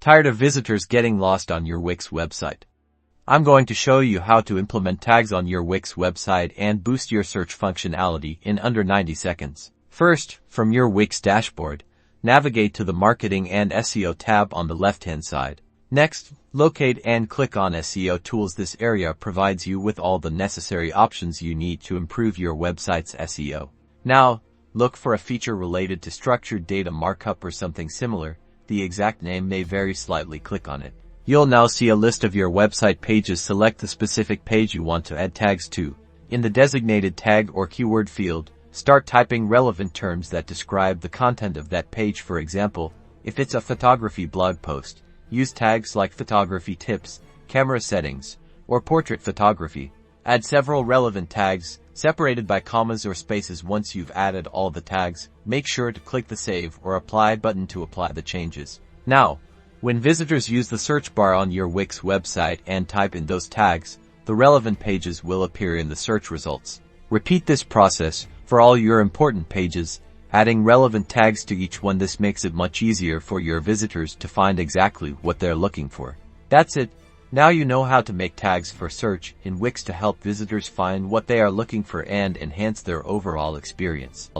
Tired of visitors getting lost on your Wix website? I'm going to show you how to implement tags on your Wix website and boost your search functionality in under 90 seconds. First, from your Wix dashboard, navigate to the Marketing and SEO tab on the left-hand side. Next, locate and click on SEO Tools. This area provides you with all the necessary options you need to improve your website's SEO. Now, look for a feature related to structured data markup or something similar. The exact name may vary slightly. Click on it. You'll now see a list of your website pages. Select the specific page you want to add tags to. In the designated tag or keyword field, start typing relevant terms that describe the content of that page. For example, if it's a photography blog post, use tags like photography tips, camera settings, or portrait photography. Add several relevant tags, separated by commas or spaces. Once you've added all the tags, make sure to click the Save or Apply button to apply the changes. Now, when visitors use the search bar on your Wix website and type in those tags, the relevant pages will appear in the search results. Repeat this process for all your important pages, adding relevant tags to each one. This makes it much easier for your visitors to find exactly what they're looking for. That's it. Now you know how to make tags for search in Wix to help visitors find what they are looking for and enhance their overall experience.